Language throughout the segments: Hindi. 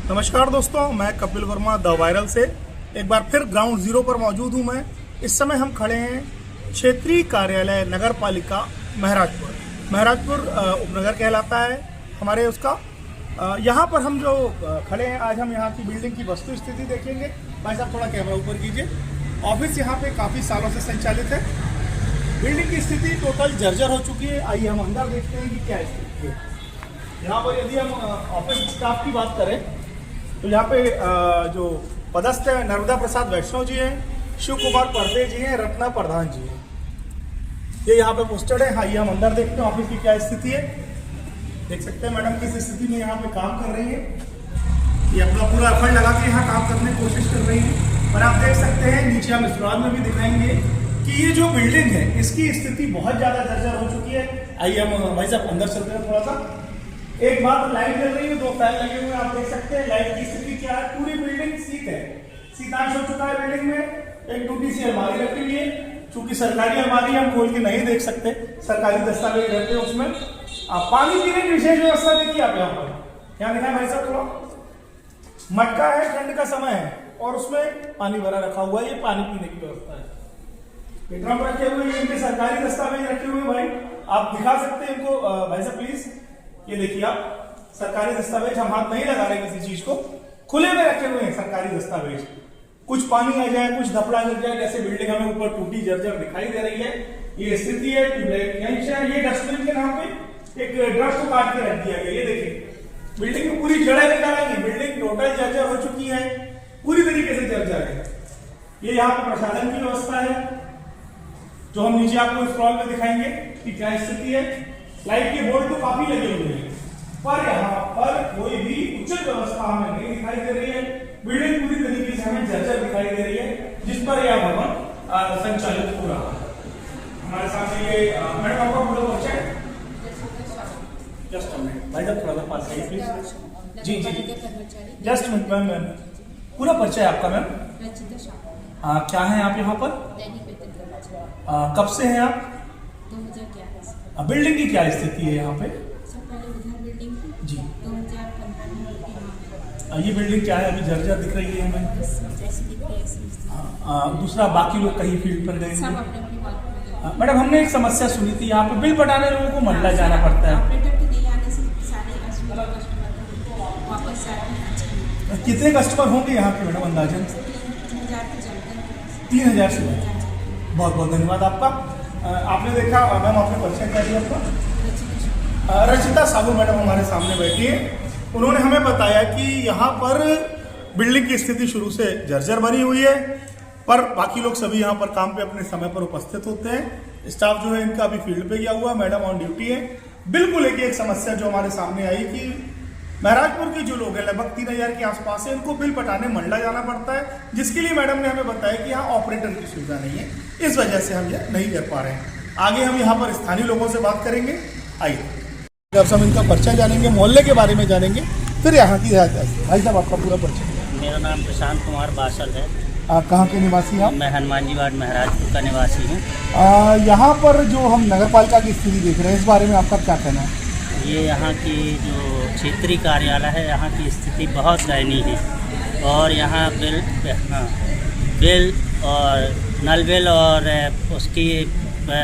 नमस्कार दोस्तों, मैं कपिल वर्मा द वायरल से एक बार फिर ग्राउंड जीरो पर मौजूद हूं। मैं इस समय हम खड़े हैं क्षेत्रीय कार्यालय नगर पालिका महराजपुर उपनगर कहलाता है हमारे उसका। यहाँ पर हम जो खड़े हैं, आज हम यहाँ की बिल्डिंग की वस्तु स्थिति देखेंगे। भाई साहब थोड़ा कैमरा ऊपर कीजिए। ऑफिस यहाँ पे काफ़ी सालों से संचालित है। बिल्डिंग की स्थिति टोटल जर्जर हो चुकी है। आइए हम अंदर देखते हैं कि क्या स्थिति है। यहाँ पर यदि हम ऑफिस स्टाफ की बात करें तो यहाँ पे जो पदस्थ है नर्मदा प्रसाद वैष्णव जी हैं, शिव कुमार पर्दे जी हैं, रत्ना प्रधान जी हैं, ये यहाँ पे पोस्टेड है। आइए हम अंदर देखते हैं ऑफिस की क्या स्थिति है। देख सकते हैं मैडम किस स्थिति में यहाँ पे काम कर रही है। ये अपना पूरा एफर्ट लगा के यहाँ काम करने की कोशिश कर रही है। और आप देख सकते हैं नीचे हम स्लॉट में भी दिखाएंगे कि ये जो बिल्डिंग है इसकी स्थिति बहुत ज़्यादा जर्जर हो चुकी है। आइए हम भाई साहब अंदर चलते हैं थोड़ा सा। एक बात, लाइट जल रही है, 2 फैन लगे हुए हैं, आप देख सकते हैं। लाइट की स्थिति क्या है, पूरी बिल्डिंग शीत है, शीतांश हो चुका है बिल्डिंग में। एक टूटी सी अलमारी रखी हुई है, चूंकि सरकारी अलमारी हम खोल के नहीं देख सकते, सरकारी दस्तावेज रहते हैं उसमें। आप पानी पीने की विशेष व्यवस्था देखिए आप यहाँ पर, क्या दिखाएं भाई साहब थोड़ा। मटका है, ठंड का समय है और उसमें पानी भरा रखा हुआ है, ये पानी पीने की व्यवस्था है। ड्रम रखे हुए हैं, इनके सरकारी दस्तावेज रखे हुए भाई, आप दिखा सकते हैं इनको भाई साहब प्लीज। ये देखिए आप, सरकारी दस्तावेज, हम हाथ नहीं लगा रहे किसी चीज को, खुले में रखे हुए हैं सरकारी दस्तावेज। कुछ पानी आ जाए, कुछ धपड़ा लग जाए, जैसे बिल्डिंग हमें ऊपर टूटी जर्जर दिखाई दे रही है, ये स्थिति है। ये डस्टबिन के नाम पे एक ड्रग्स को काट के रख दिया गया। ये देखिए बिल्डिंग की पूरी जड़ें निकालेंगे, बिल्डिंग टोटल जर्जर हो चुकी है, पूरी तरीके से जर्जर है। ये यहाँ पे प्रशासन की व्यवस्था है जो हम नीचे आपको स्क्रॉल में दिखाएंगे कि क्या स्थिति है। लाइट के बोर्ड तो काफी लगे हुए हैं, पर यहाँ पर कोई भी उचित व्यवस्था हमें नहीं दिखाई दे रही है। बिल्डिंग पूरी तरीके से हमें जर्जर दिखाई दे रही है, जिस पर यह भवन संचालित हो रहा है। हमारे सामने ये मैडम आपका पूरा परिचय, जस्ट मिनट भाई साहब थोड़ा सा पास आइए प्लीज। जी जी जस्ट मिनट मैम, पूरा परिचय आपका मैम? क्या है आप यहाँ पर? कब से हैं आप? 2011 बिल्डिंग की क्या स्थिति है यहाँ पे? बिल्डिंग जी 2015 में ये बिल्डिंग क्या है, अभी जर्जर दिख रही है हमें। जैसी दिख रही है। दूसरा, बाकी लोग कहीं फील्ड पर गए सब हैं। अपने अपनी बात में। मैडम हमने एक समस्या सुनी थी, यहाँ पे बिल पटाने लोगों को मंडला जाना पड़ता है। ऑपरेटर के नहीं आने से सारे कस्टमर वापस जाते हैं। कितने कस्टमर होंगे यहाँ के मैडम अंदाजन? 3000 के चलते हैं। 3000 से बहुत बहुत धन्यवाद आपका। आपने देखा मैम, आपने परिचय क्या दिया आपका? रचिता साबू मैडम हमारे सामने बैठी है। उन्होंने हमें बताया कि यहाँ पर बिल्डिंग की स्थिति शुरू से जर्जर बनी हुई है, पर बाकी लोग सभी यहाँ पर काम पे अपने समय पर उपस्थित होते हैं। स्टाफ जो है इनका अभी फील्ड पे गया हुआ, मैडम ऑन ड्यूटी है। बिल्कुल एक समस्या जो हमारे सामने आई कि महराजपुर के जो लोग हैं लगभग 3000 के आसपास है, इनको बिल पटाने मंडला जाना पड़ता है, जिसके लिए मैडम ने हमें बताया कि यहाँ ऑपरेटर की सुविधा नहीं है, इस वजह से हम ये नहीं कर पा रहे हैं। आगे हम यहाँ पर स्थानीय लोगों से बात करेंगे। आइए अब हम इनका परिचय जानेंगे, मोहल्ले के बारे में जानेंगे, फिर यहाँ की भाई साहब आपका पूरा परिचय। मेरा नाम प्रशांत कुमार बासल है। कहाँ के निवासी हैं आप? मैं हनुमान जी वार्ड महराजपुर का निवासी हूँ। यहाँ पर जो हम नगर पालिका की स्थिति देख रहे हैं, इस बारे में आपका क्या कहना है? ये यहाँ की जो क्षेत्रीय कार्यालय है, यहाँ की स्थिति बहुत दयनीय है। और यहाँ बिल और नल बिल और उसकी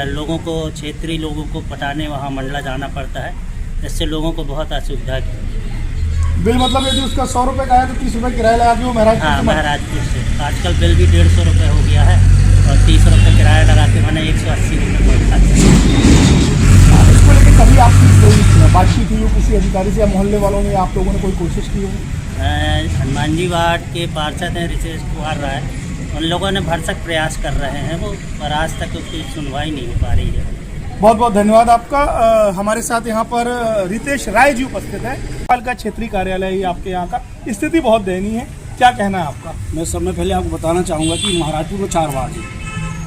लोगों को, क्षेत्रीय लोगों को पटाने वहाँ मंडला जाना पड़ता है, जिससे लोगों को बहुत असुविधा की। बिल मतलब यदि उसका 100 रुपये का है तो 30 रुपये किराया लगा के वो महराजपुर से आजकल बिल भी 150 रुपये हो गया है और 30 रुपये किराया लगा के मैंने 180 रुपये इसको लेकर कभी आपकी बातचीत हुई हो किसी अधिकारी से या मोहल्ले वालों ने, आप लोगों ने कोई कोशिश की हो? हनुमान जी वार्ड के पार्षद हैं रितेश कुमार राय, उन लोगों ने भरसक प्रयास कर रहे हैं वो, पर आज तक उसकी सुनवाई नहीं हो पा रही है। बहुत बहुत धन्यवाद आपका। हमारे साथ यहाँ पर रितेश राय जी उपस्थित है। पालिका क्षेत्रीय कार्यालय ही आपके यहाँ का, स्थिति बहुत दयनीय है, क्या कहना है आपका? मैं सबसे पहले आपको बताना चाहूँगा कि महराजपुर में 4 वार्ड है।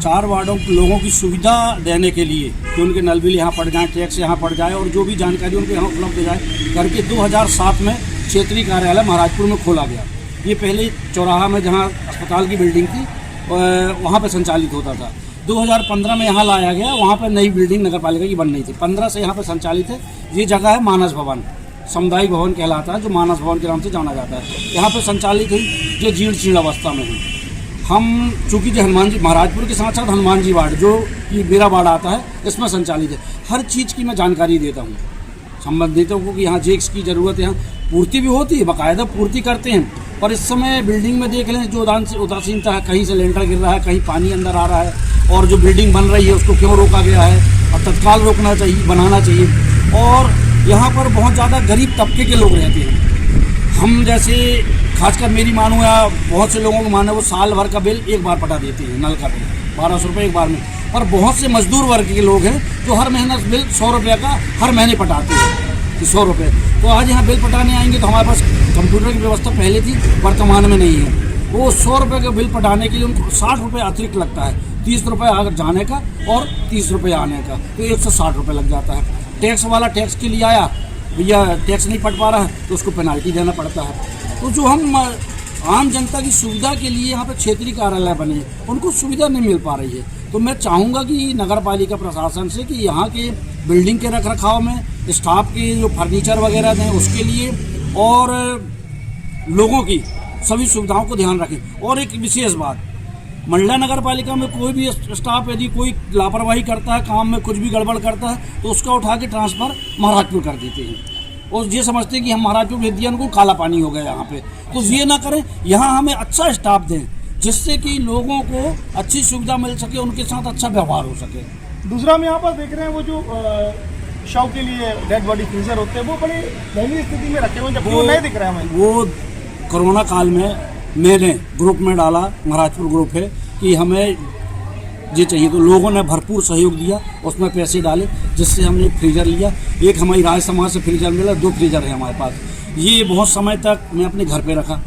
4 वार्डों के लोगों की सुविधा देने के लिए कि उनके नल बिल यहाँ पड़ जाए, टैक्स यहाँ पड़ जाए और जो भी जानकारी उनके यहाँ उपलब्ध हो जाए करके 2007 में क्षेत्रीय कार्यालय महराजपुर में खोला गया। ये पहले चौराहा में जहाँ अस्पताल की बिल्डिंग थी वहाँ पर संचालित होता था। 2015 में यहाँ लाया गया, वहाँ पर नई बिल्डिंग नगर पालिका की बन रही थी। 15 से यहाँ पर संचालित है। ये जगह है मानस भवन, सामुदायिक भवन कहलाता है, जो मानस भवन के नाम से जाना जाता है। यहाँ पे संचालित है जो जीर्ण शीर्ण अवस्था में है। हम चूँकि जो हनुमान जी महाराजपुर के साथ साथ हनुमान जी वार्ड जो कि मेरा वार्ड आता है, इसमें संचालित है। हर चीज़ की मैं जानकारी देता हूँ संबंधितों को कि यहाँ जेक्स की ज़रूरत है, यहाँ पूर्ति भी होती है, बाकायदा पूर्ति करते हैं। पर इस समय बिल्डिंग में देख लें जो उदासीनता है, कहीं से लेंटर गिर रहा है, कहीं पानी अंदर आ रहा है, और जो बिल्डिंग बन रही है उसको क्यों रोका गया है, और तत्काल रोकना चाहिए, बनाना चाहिए। और यहाँ पर बहुत ज़्यादा गरीब तबके के लोग रहते हैं। हम जैसे खासकर मेरी मानो या बहुत से लोगों को मानो, वो साल भर का बिल एक बार पटा देते हैं, नल का बिल 1200 रुपये एक बार में। पर बहुत से मजदूर वर्ग के लोग हैं जो हर महीना बिल 100 रुपये का हर महीने पटाते हैं कि 100 रुपये। तो आज यहाँ बिल पटाने आएंगे तो हमारे पास कंप्यूटर की व्यवस्था पहले थी, वर्तमान में नहीं है। वो 100 रुपये का बिल पटाने के लिए उनको 60 रुपये अतिरिक्त लगता है, 30 रुपये अगर जाने का और 30 रुपये आने का, तो 160 रुपये लग जाता है। टैक्स वाला टैक्स के लिए आया, भैया टैक्स नहीं पट पा रहा है तो उसको पेनाल्टी देना पड़ता है। तो जो हम आम जनता की सुविधा के लिए यहाँ पर क्षेत्रीय कार्यालय बने, उनको सुविधा नहीं मिल पा रही है। तो मैं चाहूँगा कि नगर पालिका प्रशासन से कि यहाँ के बिल्डिंग के रख रखाव में, स्टाफ के जो फर्नीचर वगैरह हैं उसके लिए, और लोगों की सभी सुविधाओं को ध्यान रखें। और एक विशेष बात, मंडला नगर पालिका में कोई भी स्टाफ यदि कोई लापरवाही करता है, काम में कुछ भी गड़बड़ करता है, तो उसका उठा के ट्रांसफ़र महाराजपुर कर देते हैं। और ये समझते हैं कि हम महाराजपुर भेज दिया, उनको काला पानी हो गया यहाँ पे। तो ये ना करें, यहाँ हमें अच्छा स्टाफ दें जिससे कि लोगों को अच्छी सुविधा मिल सके, उनके साथ अच्छा व्यवहार हो सके। दूसरा हम यहाँ पर देख रहे हैं वो जो शव के लिए डेड बॉडी फ्रीजर होते हैं, वो बड़ी दयनीय स्थिति में रखे हुए, जबकि वो नहीं दिख रहा है हमें। वो कोरोना काल में मैंने ग्रुप में डाला, महाराजपुर ग्रुप है, कि हमें ये चाहिए, तो लोगों ने भरपूर सहयोग दिया, उसमें पैसे डाले, जिससे हमने एक फ्रीज़र लिया। एक हमारी राज समाज से फ्रीज़र मिला, 2 फ्रीज़र है हमारे पास। ये बहुत समय तक मैं अपने घर पे रखा।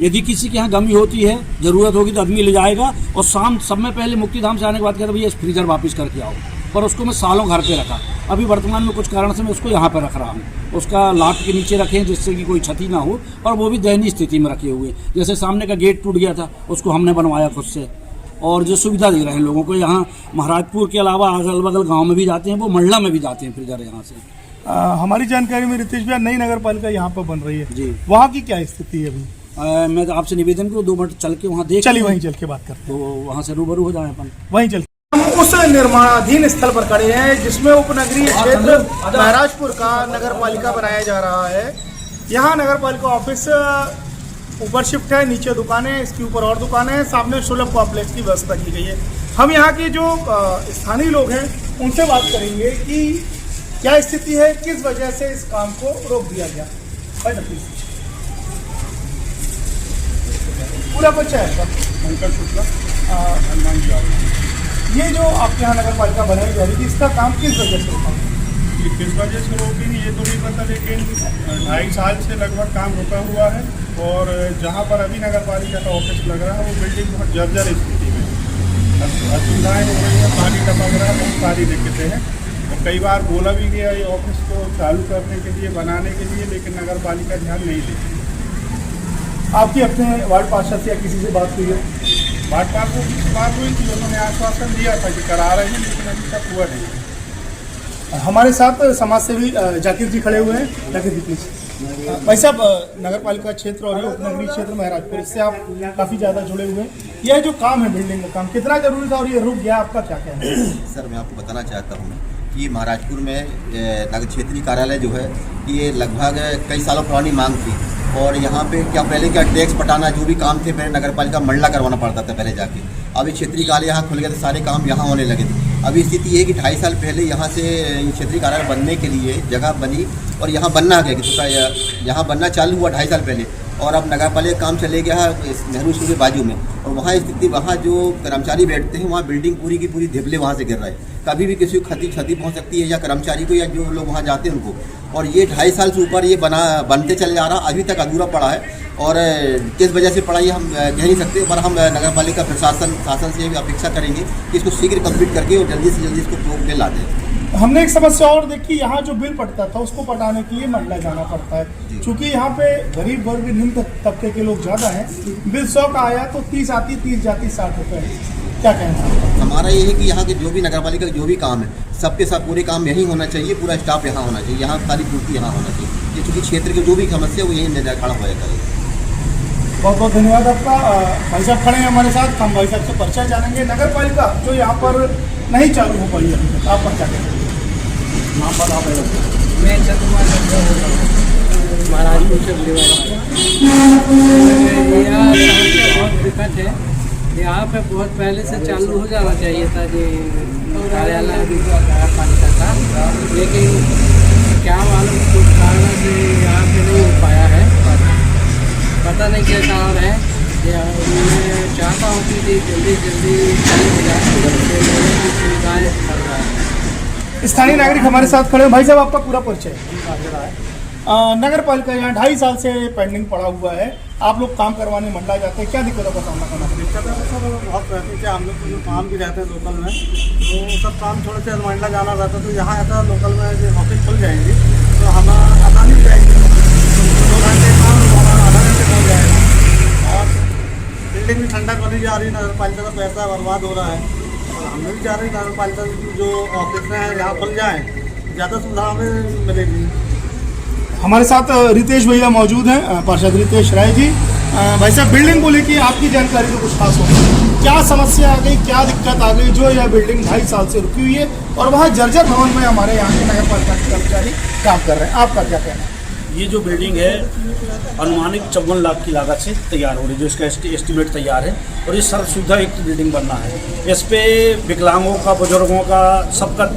यदि किसी के यहाँ कमी होती है, ज़रूरत होगी तो आदमी ले जाएगा, और शाम सब में पहले मुक्तिधाम से आने के बाद कहता भैया इस फ्रीज़र वापस करके आओ। पर उसको मैं सालों घर पे रखा। अभी वर्तमान में कुछ कारण से मैं उसको यहाँ पर रख रहा हूँ। उसका लाट के नीचे रखें जिससे कि कोई क्षति ना हो, और वो भी दयनीय स्थिति में रखे हुए। जैसे सामने का गेट टूट गया था, उसको हमने बनवाया खुद से, और जो सुविधा दे रहे हैं लोगों को। यहाँ महाराजपुर के अलावा अगल बगल गाँव में भी जाते हैं, वो मंडला में भी जाते हैं फ्रीजर यहाँ से। हमारी जानकारी में रितेश भैया, नई नगर पालिका यहाँ पर बन रही है जी, वहाँ की क्या स्थिति है अभी? मैं तो आपसे निवेदन करूँ 2 मिनट चल के वहाँ देख, चलिए वहीं चल के बात करते तो वहाँ से रूबरू हो जाए अपन। वहीं चल। हम उस निर्माणाधीन स्थल पर खड़े हैं जिसमें उपनगरीय क्षेत्र महराजपुर का नगर पालिका बनाया जा रहा है। यहाँ नगर पालिका ऑफिस ऊपर शिफ्ट है, नीचे दुकानें, इसके ऊपर और दुकानें हैं, सामने सुलभ कॉम्प्लेक्स की व्यवस्था की गई है। हम यहाँ के जो स्थानीय लोग हैं उनसे बात करेंगे कि क्या स्थिति है, किस वजह से इस काम को रोक दिया गया। पूरा बच्चा है पंकज शुक्ला, ये जो आपके यहाँ नगर पालिका बनाई जा रही थी, इसका काम किस वजह से रुका? किस वजह से रोकी ये तो नहीं पता, लेकिन 2.5 साल से लगभग काम रुका हुआ है। और जहाँ पर अभी नगर पालिका का ऑफिस लग रहा है वो बिल्डिंग बहुत जर्जर स्थिति में, असुविधाएँ हो रही है, पानी टपक रहा है, बहुत सारी दिक्कतें हैं। तो कई बार बोला भी गया ये ऑफिस को चालू करने के लिए, बनाने के लिए, लेकिन नगर पालिका ध्यान नहीं देती। आपकी अपने वार्ड पार्षद से या किसी से बात हुई है? वार्ड पार्षद की बात हुई थी, उन्होंने आश्वासन दिया था कि करा रहे हैं, लेकिन अभी तक हुआ नहीं। हमारे साथ समाज सेवी जाकिर जी खड़े हुए हैं। जाकिर जी प्लीज। भाई साहब, नगर पालिका क्षेत्र और ये उपनगरीय क्षेत्र महराजपुर, इससे आप काफ़ी ज़्यादा जुड़े हुए हैं। यह जो काम है बिल्डिंग का काम, कितना जरूरी था और ये रुक गया, आपका क्या कहना है? सर, मैं आपको बताना चाहता हूँ कि महाराजपुर में नगर क्षेत्रीय कार्यालय जो है ये लगभग कई सालों पुरानी मांग थी। और यहाँ पे पहले टैक्स पटाना, जो भी काम थे पहले नगर पालिका मंडला करवाना पड़ता था पहले जाके। अभी क्षेत्रीय कार्यालय यहाँ खुल गया तो सारे काम यहाँ होने लगे थे। अभी स्थिति ये है कि 2.5 साल पहले यहाँ से क्षेत्रीय कार्यालय बनने के लिए जगह बनी और यहाँ बनना गया कि यहाँ बनना चालू हुआ 2.5 साल पहले। और अब नगर पालिका काम चले गया है नेहरू स्कूल के बाजू में, और वहाँ स्थिति, वहाँ जो कर्मचारी बैठते हैं वहाँ बिल्डिंग पूरी की पूरी धिबले वहाँ से गिर रहा है। कभी भी किसी को क्षति पहुँच सकती है, या कर्मचारी को, या जो लोग वहाँ जाते हैं उनको। और ये 2.5 साल से ऊपर ये बनते चले जा रहा, अभी तक अधूरा पड़ा है। और किस वजह से पड़ा ये हम कह नहीं सकते, पर हम नगर पालिका शासन से अपेक्षा करेंगे कि इसको शीघ्र कंप्लीट करके और जल्दी से जल्दी इसको प्रयोग में ला दें। हमने एक समस्या और देखी, यहाँ जो बिल पड़ता था उसको पटाने के लिए मंडला जाना पड़ता है। क्योंकि यहाँ पे गरीब वर्ग, निम्न तबके के लोग ज़्यादा हैं। बिल 100 का आया तो 30 आती, 30 जाती 60 रुपये। क्या कहना है? हमारा ये है कि यहाँ के जो भी नगर पालिका का जो भी काम है सबके सब पूरे काम यहीं होना चाहिए, पूरा स्टाफ यहाँ होना चाहिए, यहाँ सारी पूर्ति यहाँ होना चाहिए, क्योंकि क्षेत्र की जो भी समस्या है वो यहीं निराकरण हो जाएगा। बहुत बहुत धन्यवाद आपका। भाई साहब खड़े हैं हमारे साथ, हम भाई साहब से परिचय जानेंगे। नगर पालिका जो यहाँ पर नहीं चालू हो पाई अभी तक, आप पर क्या कहेंगे? नाम बता पहले। मैं चंद्रमा महाराजपुर से बहुत दिक्कत है। यहाँ पे बहुत पहले से चालू हो जाना चाहिए था कि कार्यालय नगर पालिका का, लेकिन क्या मालूम कुछ कारण से यहाँ पे नहीं हो पाया है, पता नहीं क्या कारण है। मैं चाहता हूँ कि जल्दी जल्दी चालू हो जाए, सुविधाएँ कर रहा है। स्थानीय नागरिक हमारे साथ खड़े हैं। भाई साहब आपका पूरा परिचय? नगर पालिका यहाँ 2.5 साल से पेंडिंग पड़ा हुआ है, आप लोग काम करवाने मंडला जाते हैं, क्या दिक्कतों का सामना करना पड़ता है? दिक्कत है सब बहुत रहती है। हम लोग को जो काम भी रहते हैं लोकल में, तो सब काम छोड़ के मंडला जाना रहता है, तो यहाँ ऐसा लोकल में जो ऑफिस खुल जाएंगी तो हमें आसानी हो जाएगी, 2 घंटे काम हमारा आधा घंटे हो जाएगा। और बिल्डिंग भी ठंडक बनी जा रही है, नगर पालिका का पैसा बर्बाद हो रहा है। और हम भी चाह रहे हैं नगर पालिका की जो ऑफिस हैं यहाँ खुल जाएँ, ज़्यादा सुविधा हमें मिलेगी। हमारे साथ रितेश भैया मौजूद हैं, पार्षद रितेश राय जी। भाई साहब बिल्डिंग को लेके आपकी जानकारी तो कुछ खास हो, क्या समस्या आ गई, क्या दिक्कत आ गई जो यह बिल्डिंग 2.5 साल से रुकी हुई है और वहाँ जर्जर भवन में हमारे यहाँ के नगर पालिका के कर्मचारी काम कर रहे हैं, आपका क्या कहना है? ये जो बिल्डिंग है अनुमानित 54 लाख की लागत से तैयार हो रही है, जो इसका एस्टिमेट तैयार है, और ये सर्व सुविधा युक्त बिल्डिंग बनना है। इस पर विकलांगों का, बुजुर्गों का, सबका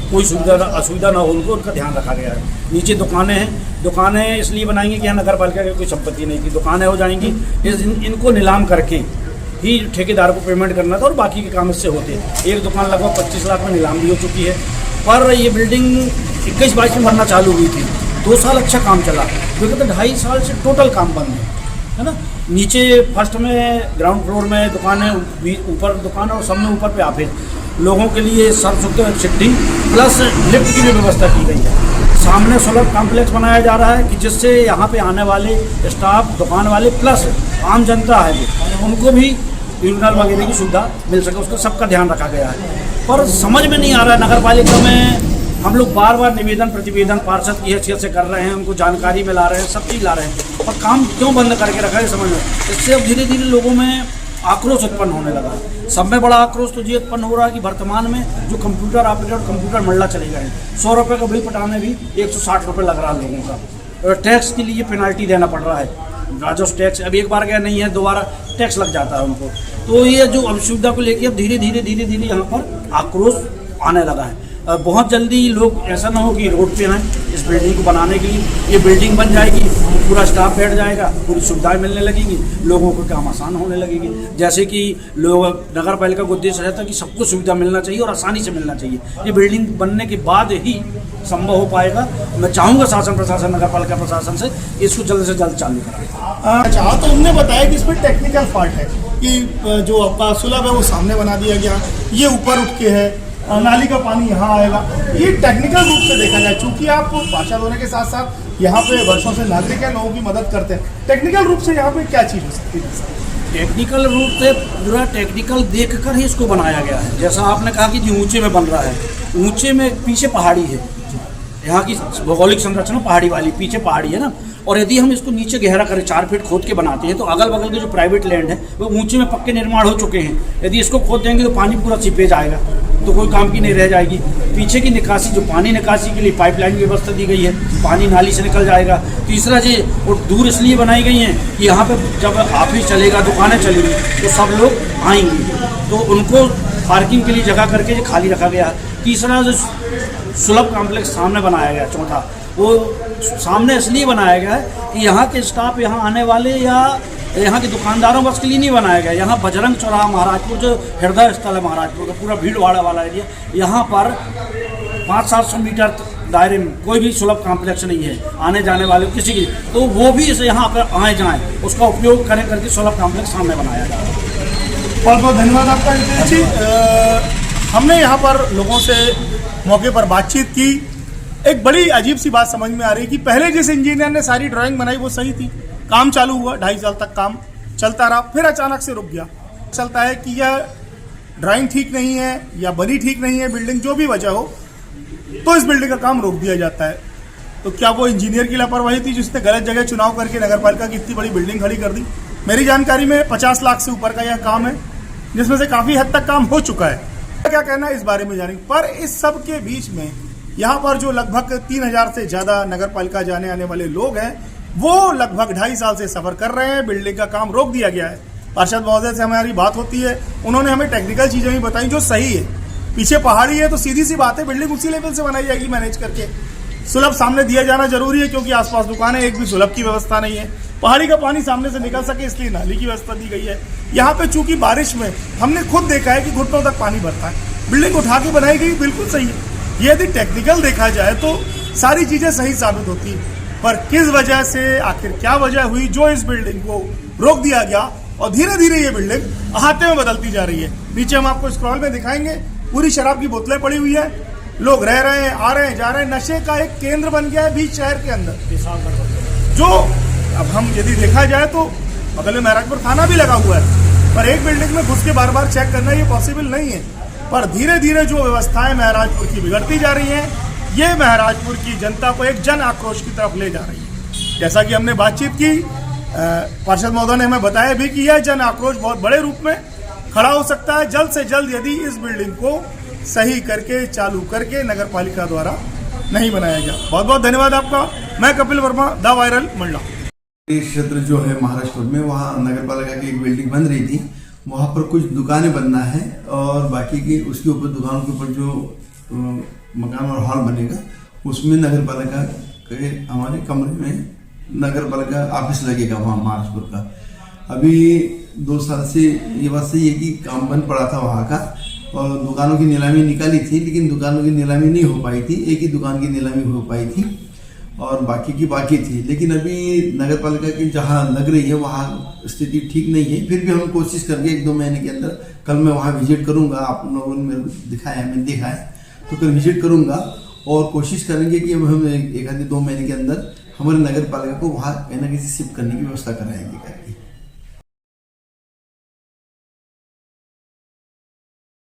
कोई सुविधा असुविधा ना हो उनको, उनका ध्यान रखा गया है। नीचे दुकानें हैं, दुकानें इसलिए बनाएंगे कि यहाँ नगर पालिका की कोई संपत्ति नहीं थी, दुकानें हो जाएंगी, इनको नीलाम करके ही ठेकेदार को पेमेंट करना था और बाकी के काम इससे होते हैं। एक दुकान लगभग 25 लाख में नीलाम भी हो चुकी है, पर ये बिल्डिंग 21-22 में बनना चालू हुई थी, 2 साल अच्छा काम चला, क्योंकि तो 2.5 साल से टोटल काम बंद है ना। नीचे फर्स्ट में ग्राउंड फ्लोर में दुकानें, ऊपर दुकान और सब में ऊपर पे ऑफिस, लोगों के लिए सर्व सुविधा सिटिंग प्लस लिफ्ट की भी व्यवस्था की गई है। सामने सुलभ कॉम्प्लेक्स बनाया जा रहा है कि जिससे यहाँ पे आने वाले स्टाफ, दुकान वाले प्लस आम जनता है उनको भी यूरिनल वगैरह की सुविधा मिल सके, उसका सबका ध्यान रखा गया है। पर समझ में नहीं आ रहा है, नगर पालिका में हम लोग बार बार निवेदन प्रतिवेदन पार्षद की हैसियत से कर रहे हैं, उनको जानकारी में ला रहे हैं, सब चीज़ ला रहे हैं, और काम क्यों बंद करके रखा है समझ में। इससे अब धीरे धीरे लोगों में आक्रोश उत्पन्न होने लगा है। सब में बड़ा आक्रोश तो ये उत्पन्न हो रहा है कि वर्तमान में जो कंप्यूटर ऑपरेटर कंप्यूटर मंडला चले गए हैं, 100 रुपये का बिल पटाने भी 160 रुपये लग रहा है लोगों का, और टैक्स के लिए पेनाल्टी देना पड़ रहा है, राजस्व टैक्स। अब एक बार गया नहीं है, दोबारा टैक्स लग जाता है उनको। तो ये जो असुविधा को लेकर अब धीरे धीरे यहाँ पर आक्रोश आने लगा है। बहुत जल्दी लोग ऐसा ना हो कि रोड पे आएँ इस बिल्डिंग को बनाने के लिए, ये बिल्डिंग बन जाएगी, पूरा स्टाफ बैठ जाएगा, पूरी सुविधाएं मिलने लगेंगी, लोगों को काम आसान होने लगेगी। जैसे कि लोग नगर पालिका का उद्देश्य रहता है कि सबको सुविधा मिलना चाहिए और आसानी से मिलना चाहिए, ये बिल्डिंग बनने के बाद ही संभव हो पाएगा। मैं चाहूँगा शासन प्रशासन, नगर पालिका प्रशासन से इसको जल्द से जल्द चालू कराएं। अच्छा, तो उन्होंने बताया कि इसमें टेक्निकल फॉल्ट है कि जो आपका सुलभ है वो सामने बना दिया गया, ये ऊपर उठ के है, नाली का पानी यहाँ आएगा। ये टेक्निकल रूप से देखा जाए, चूंकि आप पार्षद होने के साथ साथ यहाँ पे वर्षों से नागरिक हैं, लोगों की मदद करते हैं, टेक्निकल रूप से यहाँ पे क्या चीज़ हो सकती है? टेक्निकल रूप से पूरा टेक्निकल देखकर ही इसको बनाया गया है। जैसा आपने कहा कि जो ऊंचे में बन रहा है, ऊंचे में पीछे पहाड़ी है, यहाँ की भौगोलिक संरचना पहाड़ी वाली, पीछे पहाड़ी है ना, और यदि हम इसको नीचे गहरा करें 4 फीट खोद के बनाते हैं तो अगल बगल के जो प्राइवेट लैंड है वो ऊंचे में पक्के निर्माण हो चुके हैं, यदि इसको खोद देंगे तो पानी पूरा सीपेज आएगा, तो कोई काम की नहीं रह जाएगी। पीछे की निकासी, जो पानी निकासी के लिए पाइपलाइन की व्यवस्था दी गई है, पानी नाली से निकल जाएगा। तीसरा जी, वो दूर इसलिए बनाई गई हैं कि यहाँ पे जब ऑफिस चलेगा, दुकानें चलेगी तो सब लोग आएंगे, तो उनको पार्किंग के लिए जगह करके खाली रखा गया है। तीसरा जो सुलभ कॉम्प्लेक्स सामने बनाया गया, चौथा वो सामने इसलिए बनाया गया है कि यहाँ के स्टाफ, यहाँ आने वाले या यहाँ के दुकानदारों बस के लिए नहीं बनाया गया। यहाँ बजरंग चौराहा महाराजपुर जो हृदय स्थल है महाराजपुर का, पूरा भीड़ भाड़ वाला एरिया, यहाँ पर 500-700 मीटर दायरे में कोई भी सुलभ कॉम्प्लेक्स नहीं है आने जाने वाले किसी की, तो वो भी इसे यहाँ पर आए जाएँ, उसका उपयोग करें करके सुलभ कॉम्प्लेक्स सामने बनाया जा रहा है। बहुत बहुत धन्यवाद आपका रितेश जी। हमने यहाँ पर लोगों से मौके पर बातचीत की, एक बड़ी अजीब सी बात समझ में आ रही है कि पहले जिस इंजीनियर ने सारी ड्राइंग बनाई वो सही थी, काम चालू हुआ, 2.5 साल तक काम चलता रहा, फिर अचानक से रुक गया। चलता है कि यह ड्राइंग ठीक नहीं है या बनी ठीक नहीं है बिल्डिंग, जो भी वजह हो, तो इस बिल्डिंग का काम रोक दिया जाता है। तो क्या वो इंजीनियर की लापरवाही थी जिसने गलत जगह चुनाव करके नगरपालिका की इतनी बड़ी बिल्डिंग खड़ी कर दी? मेरी जानकारी में 50 लाख से ऊपर का यह काम है, जिसमें से काफी हद तक काम हो चुका है। क्या कहना है इस बारे में जानेंगे। पर इस सब के बीच में यहाँ पर जो लगभग 3000 से ज्यादा नगरपालिका जाने आने वाले लोग हैं, वो लगभग 2.5 साल से सफर कर रहे हैं। बिल्डिंग का काम रोक दिया गया है। पार्षद महोदय से हमारी बात होती है, उन्होंने हमें टेक्निकल चीजें भी बताई जो सही है। पीछे पहाड़ी है तो सीधी सी बात है, बिल्डिंग उसी लेवल से बनाई जाएगी मैनेज करके। सुलभ सामने दिया जाना जरूरी है, क्योंकि आसपास दुकानें, एक भी सुलभ की व्यवस्था नहीं है। पहाड़ी का पानी सामने से निकल सके इसलिए नाली की व्यवस्था दी गई है। यहाँ पे चूंकि बारिश में हमने खुद देखा है कि घुटनों तक पानी भरता है। बिल्डिंग उठा के बनाई गई, बिल्कुल सही है। ये यदि टेक्निकल देखा जाए तो सारी चीजें सही साबित होती है, पर किस वजह से, आखिर क्या वजह हुई जो इस बिल्डिंग को रोक दिया गया और धीरे धीरे ये बिल्डिंग अहाते में बदलती जा रही है। नीचे हम आपको स्क्रॉल में दिखाएंगे, पूरी शराब की बोतलें पड़ी हुई है, लोग रह रहे हैं, आ रहे हैं, जा रहे हैं। नशे का एक केंद्र बन गया है बीच शहर के अंदर। जो अब हम यदि देखा जाए तो बगल में महराजपुर थाना भी लगा हुआ है, पर एक बिल्डिंग में घुस के बार बार चेक करना ये पॉसिबल नहीं है। पर धीरे धीरे जो व्यवस्थाएं महराजपुर की बिगड़ती जा रही हैं, ये महराजपुर की जनता को एक जन आक्रोश की तरफ ले जा रही है। जैसा कि हमने बातचीत की, पार्षद महोदय ने हमें बताया भी कि यह जन आक्रोश बहुत बड़े रूप में खड़ा हो सकता है जल्द से जल्द, यदि इस बिल्डिंग को सही करके, चालू करके नगर पालिका द्वारा नहीं बनाया गया। बहुत बहुत धन्यवाद आपका। मैं कपिल वर्मा, द वायरल मंडला। क्षेत्र जो है महाराष्ट्र में, वहाँ नगर पालिका की एक बिल्डिंग बन रही थी। वहाँ पर कुछ दुकानें बनना है और बाकी की उसके ऊपर, दुकानों के ऊपर जो मकान और हॉल बनेगा, उसमें नगर पालिका के हमारे कमरे में नगर पालिका ऑफिस लगेगा वहाँ महाराष्ट्र का। अभी 2 साल से ये बात सही है कि काम बंद पड़ा था वहाँ का, और दुकानों की नीलामी निकाली थी, लेकिन दुकानों की नीलामी नहीं हो पाई थी। एक ही दुकान की नीलामी हो पाई थी और बाकी की बाकी थी। लेकिन अभी नगर पालिका की जहाँ लग रही है वहाँ स्थिति ठीक नहीं है। फिर भी हम कोशिश करके 1-2 महीने के अंदर, कल मैं वहाँ विजिट करूँगा, आप लोगों ने मेरे दिखाया है, मैंने देखा है, तो कल विजिट करूँगा और कोशिश करेंगे कि अब हम 1 आधे 2 महीने के अंदर हमारे नगर पालिका को वहाँ कहीं ना कहीं शिफ्ट करने की व्यवस्था कराएंगे।